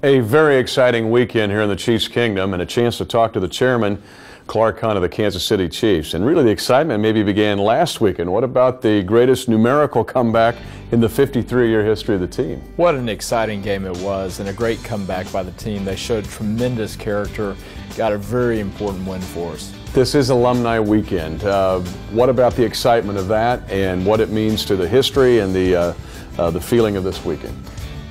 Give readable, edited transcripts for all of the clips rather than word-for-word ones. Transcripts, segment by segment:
A very exciting weekend here in the Chiefs Kingdom, and a chance to talk to the chairman, Clark Hunt of the Kansas City Chiefs. And really the excitement maybe began last weekend. What about the greatest numerical comeback in the 53-year history of the team? What an exciting game it was, and a great comeback by the team. They showed tremendous character, got a very important win for us. This is Alumni Weekend. What about the excitement of that and what it means to the history and the feeling of this weekend?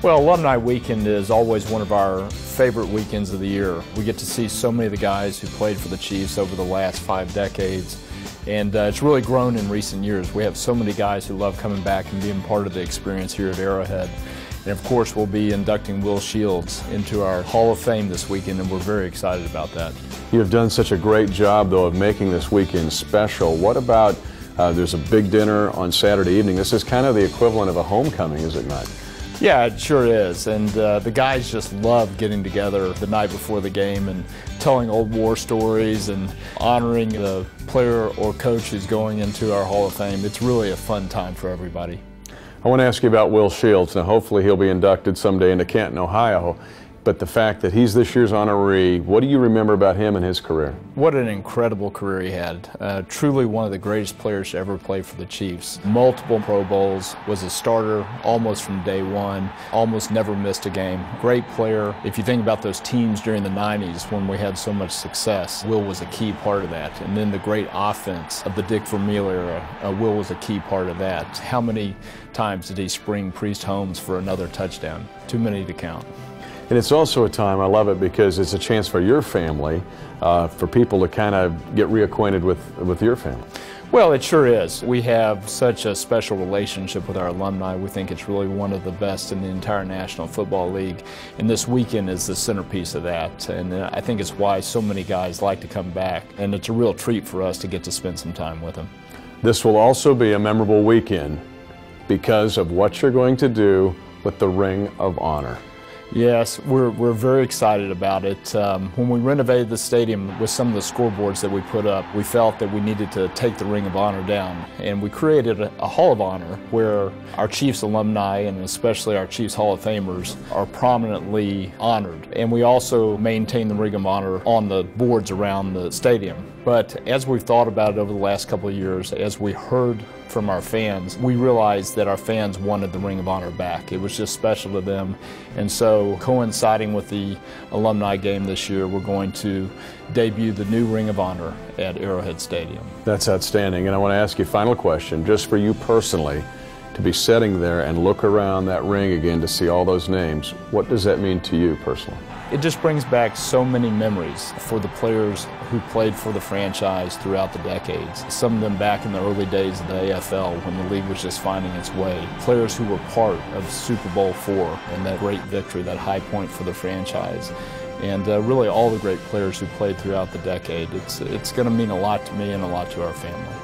Well, Alumni Weekend is always one of our favorite weekends of the year. We get to see so many of the guys who played for the Chiefs over the last 5 decades, and it's really grown in recent years. We have so many guys who love coming back and being part of the experience here at Arrowhead. And of course, we'll be inducting Will Shields into our Hall of Fame this weekend, and we're very excited about that. You have done such a great job, though, of making this weekend special. What about, there's a big dinner on Saturday evening. This is kind of the equivalent of a homecoming, is it not? Yeah, it sure is, and the guys just love getting together the night before the game and telling old war stories and honoring the player or coach who's going into our Hall of Fame. It's really a fun time for everybody. I want to ask you about Will Shields. Now, hopefully he'll be inducted someday into Canton, Ohio. But the fact that he's this year's honoree, what do you remember about him and his career? What an incredible career he had. Truly one of the greatest players to ever play for the Chiefs. Multiple Pro Bowls, was a starter almost from day one, almost never missed a game. Great player. If you think about those teams during the 90s when we had so much success, Will was a key part of that. And then the great offense of the Dick Vermeil era, Will was a key part of that. How many times did he spring Priest Holmes for another touchdown? Too many to count. And it's also a time, I love it, because it's a chance for your family, for people to kind of get reacquainted with your family. Well, it sure is. We have such a special relationship with our alumni. We think it's really one of the best in the entire National Football League. And this weekend is the centerpiece of that. And I think it's why so many guys like to come back. And it's a real treat for us to get to spend some time with them. This will also be a memorable weekend because of what you're going to do with the Ring of Honor. Yes, we're very excited about it. When we renovated the stadium with some of the scoreboards that we put up, we felt that we needed to take the Ring of Honor down. And we created a Hall of Honor where our Chiefs alumni, and especially our Chiefs Hall of Famers, are prominently honored. And we also maintain the Ring of Honor on the boards around the stadium. But as we've thought about it over the last couple of years, as we heard from our fans, we realized that our fans wanted the Ring of Honor back. It was just special to them. And so, coinciding with the alumni game this year, we're going to debut the new Ring of Honor at Arrowhead Stadium. That's outstanding. And I want to ask you a final question, just for you personally, to be sitting there and look around that ring again to see all those names. What does that mean to you personally? It just brings back so many memories for the players who played for the franchise throughout the decades. Some of them back in the early days of the AFL when the league was just finding its way. Players who were part of Super Bowl IV and that great victory, that high point for the franchise. And really all the great players who played throughout the decade. It's going to mean a lot to me and a lot to our family.